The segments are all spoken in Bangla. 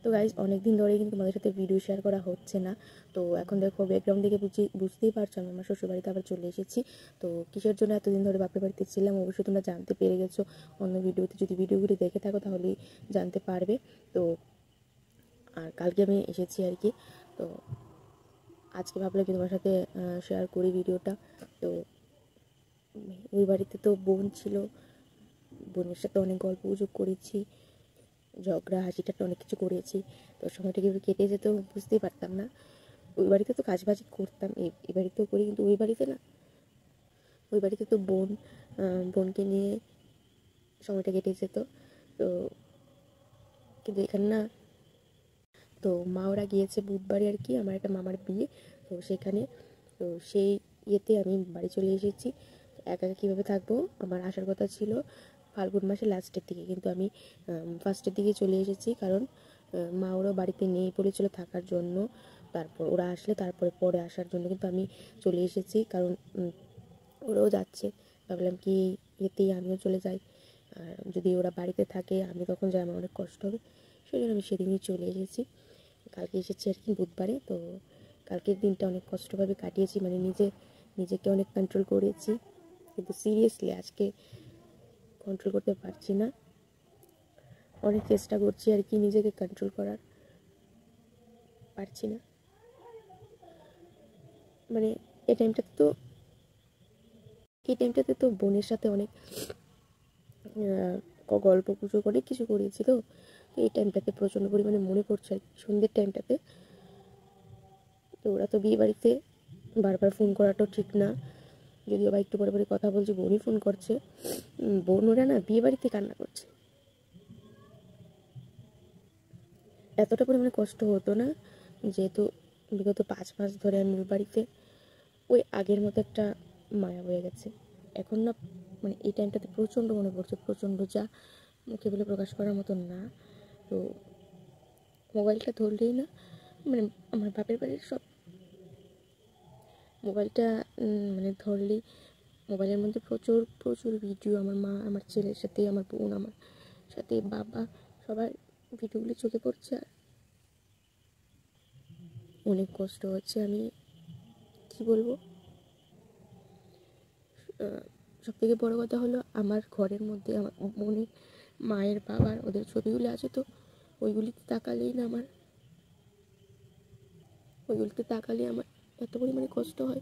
তো গাইজ অনেক দিন ধরেই কিন্তু তোমাদের সাথে ভিডিও শেয়ার করা হচ্ছে না। তো এখন দেখো ব্যাকগ্রাউন্ড দেখে বুঝতেই পারছো আমি আমার শ্বশুরবাড়িতে আবার চলে এসেছি। তো কিসের জন্য এতদিন ধরে বাপের বাড়িতে ছিলাম অবশ্যই তোমরা জানতে পেরে গেছো অন্য ভিডিওতে, যদি ভিডিওগুলি দেখে থাকো তাহলেই জানতে পারবে। তো আর কালকে আমি এসেছি আর কি। তো আজকে ভাবলাম কি তোমার সাথে শেয়ার করি ভিডিওটা। তো ওই বাড়িতে তো বোন ছিল, বোনের সাথে অনেক গল্প গুজব করেছি, ঝগড়া হাসিটাটা অনেক কিছু করেছি। তো সময়টা কীভাবে কেটে যেত বুঝতেই পারতাম না। ওই বাড়িতে তো কাজবাজ করতাম, এই বাড়িতেও করি, কিন্তু ওই বাড়িতে না, ওই বাড়িতে তো বোনকে নিয়ে সময়টা কেটে যেত। তো কিন্তু এখানে না, তো মা ওরা গিয়েছে বুধবারে আর কি, আমার একটা মামার বিয়ে, তো সেখানে, তো সেই ইয়েতে আমি বাড়ি চলে এসেছি। একা একা কীভাবে থাকবো, আমার আসার কথা ছিল ফাল্গুন মাসের লাস্টের দিকে, কিন্তু আমি ফার্স্টের দিকে চলে এসেছি, কারণ মা ওরাও বাড়িতে নেই বলেছিল থাকার জন্য। তারপর ওরা আসলে তারপরে পরে আসার জন্য কিন্তু আমি চলে এসেছি, কারণ ওরাও যাচ্ছে, ভাবলাম কি এতেই আমিও চলে যাই। আর যদি ওরা বাড়িতে থাকে আমি তখন যাই, আমার অনেক কষ্ট হবে, সেই জন্য আমি সেদিনই চলে এসেছি। কালকে এসেছি আর কি বুধবারে। তো কালকের দিনটা অনেক কষ্টভাবে কাটিয়েছি, মানে নিজেকে অনেক কন্ট্রোল করেছি, কিন্তু সিরিয়াসলি আজকে কন্ট্রোল করতে পারছি না। অনেক চেষ্টা করছি আর কি নিজেকে কন্ট্রোল করার, পারছি না। মানে এই টাইমটাতে তো বোনের সাথে অনেক গল্প গুজব অনেক কিছু করেছি। তো এই টাইমটাতে প্রচণ্ড পরিমাণে মনে পড়ছে আর কি, সন্ধ্যের টাইমটাতে। তো ওরা তো বিয়ে বাড়িতে বারবার ফোন করাটাও ঠিক না, যদিও বা একটু পরে পরে কথা বলছি, বোনই ফোন করছে। বোন ওরা না বিয়ে বাড়িতে কান্না করছে। এতটা পরিমাণে কষ্ট হতো না, যেহেতু বিগত 5 মাস ধরে আমি ওই বাড়িতে, ওই আগের মতো একটা মায়া হয়ে গেছে এখন না। মানে এই টাইমটাতে প্রচণ্ড মনে পড়ছে, প্রচণ্ড, যা মুখে বলে প্রকাশ করার মতন না। তো মোবাইলটা ধরলেই না, মানে আমার বাপের বাড়ির সব মোবাইলটা মানে ধরলেই মোবাইলের মধ্যে প্রচুর প্রচুর ভিডিও, আমার মা, আমার ছেলের সাথে, আমার বোন, আমার সাথে বাবা, সবার ভিডিওগুলি চোখে পড়ছে। আর অনেক কষ্ট হচ্ছে, আমি কি বলবো। সব থেকে বড়ো কথা হলো আমার ঘরের মধ্যে আমার বোনের মায়ের বাবার ওদের ছবিগুলি আছে, তো ওইগুলিতে তাকালে আমার এত পরিমাণে কষ্ট হয়।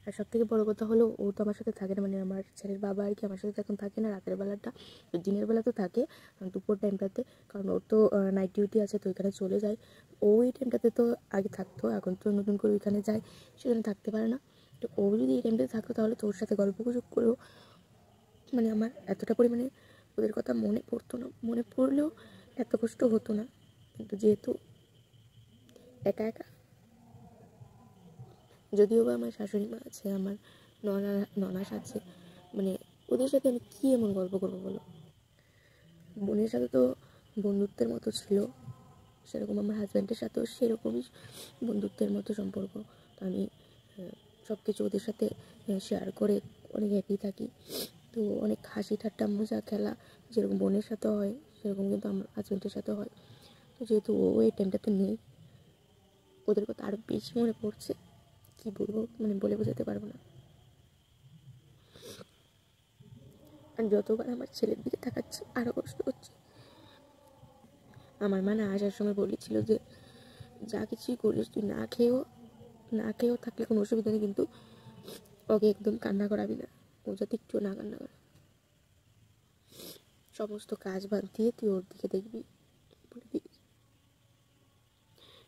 আর সব থেকে বড়ো কথা হলো ও তো আমার সাথে থাকে না, মানে আমার ছেলের বাবা আর কি আমার সাথে এখন থাকে না রাতের বেলাটা, তো দিনের বেলা তো থাকে দুপুর টাইমটাতে, কারণ ওর তো নাইট ডিউটি আছে, তো ওইখানে চলে যায়। ওই টাইমটাতে তো আগে থাকতো, এখন তো নতুন করে ওইখানে যায়, সেখানে থাকতে পারে না। তো ও যদি এই টাইমটাতে থাকতো তাহলে তো ওর সাথে গল্প গুজব করেও, মানে আমার এতটা পরিমাণে ওদের কথা মনে পড়তো না, মনে পড়লেও এত কষ্ট হতো না। কিন্তু যেহেতু একা একা, যদিও বা আমার শাশুড়ি মা আছে, আমার ননাস আছে, মানে ওদের সাথে আমি কী এমন গল্প করবো বলো। বোনের সাথে তো বন্ধুত্বের মতো ছিল, সেরকম আমার হাজব্যান্ডের সাথেও সেরকমই বন্ধুত্বের মতো সম্পর্ক। তো আমি সব কিছু ওদের সাথে শেয়ার করে অনেক হ্যাপি থাকি। তো অনেক হাসি ঠাট্টা মজা খেলা যেরকম বোনের সাথেও হয়, সেরকম কিন্তু আমার হাজব্যান্ডের সাথেও হয়। তো যেহেতু ও এই টাইমটাতে নেই, ওদের কথা আরও বেশি মনে পড়ছে, কী বলবো, মানে বলে বোঝাতে পারবো না। আর যতবার আমার ছেলের দিকে তাকাচ্ছি আরও কষ্ট হচ্ছে। আমার মা না আসার সময় বলেছিল যে যা কিছুই করিস তুই না খেয়েও থাকলে কোনো অসুবিধা নেই, কিন্তু ওকে একদম কান্না করাবি না, ও যাতে একটু না কান্না করে, সমস্ত কাজ বাদ দিয়ে তুই ওর দিকে দেখবি বলে দিয়েছি।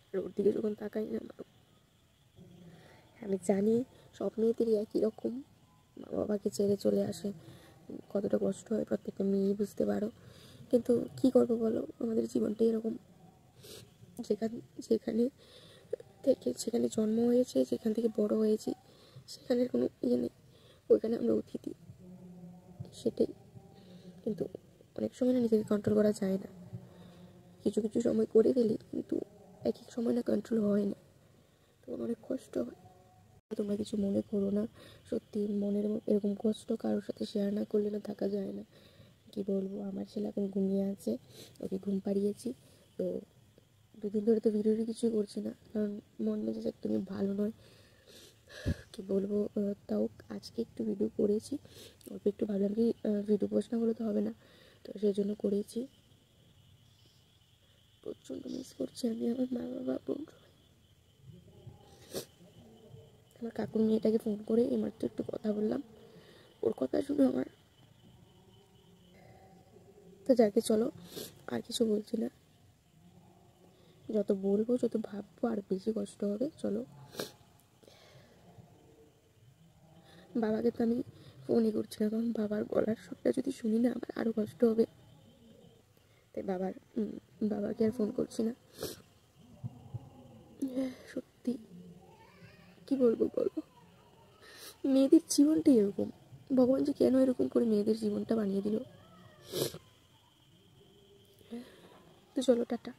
আর ওর দিকে যখন তাকাই না, আমি জানি সব মেয়েদেরই একই রকম, মা বাবাকে ছেড়ে চলে আসে, কতটা কষ্ট হয় প্রত্যেকটা মেয়েই বুঝতে পারো। কিন্তু কী করবো বলো, আমাদের জীবনটা এরকম, যেখানে সেখানে জন্ম হয়েছে, যেখান থেকে বড় হয়েছি, সেখানের কোনো ইয়ে নেই, ওইখানে আমরা অতিথি, সেটাই। কিন্তু অনেক সময় না নিজেকে কন্ট্রোল করা যায় না, কিছু কিছু সময় করে ফেলি, কিন্তু এক এক সময় না কন্ট্রোল হয় না, তখন অনেক কষ্ট হয়। তোমরা কিছু মনে করো না, সত্যি মনের এরকম কষ্ট কারোর সাথে শেয়ার না করলে না থাকা যায় না। কি বলবো, আমার ছেলে এখন ঘুমিয়ে আছে, ওকে ঘুম পাড়িয়েছি। তো দুদিন ধরে তো ভিডিওরই কিছুই করছি না, কারণ মন মেজাজ একদমই ভালো নয়। কি বলবো, তাও আজকে একটু ভিডিও করেছি, অল্প একটু ভাবলাম কি ভিডিও পোস্ট না করলে তো হবে না, তো সেই জন্য করেছি। প্রচণ্ড মিস করছি আমি আমার মা বাবা বোন সবাই। আমার কাকুর মেয়েটাকে ফোন করে এমাত্র একটু কথা বললাম, ওর কথা শুনে আমার, তো যাকে চলো আর কিছু বলছি না, যত বলবো যত ভাববো আর বেশি কষ্ট হবে। চলো, বাবাকে তো আমি ফোনই করছি না, কারণ বাবার গলার সুরটা যদি শুনি না আমার আরও কষ্ট হবে, তাই বাবাকে আর ফোন করছি না। সত্যি কি বলবো বলো, মেয়েদের জীবনটাই এরকম, ভগবান যে কেন এরকম করে মেয়েদের জীবনটা বানিয়ে দিল। তো চলো, টাটা।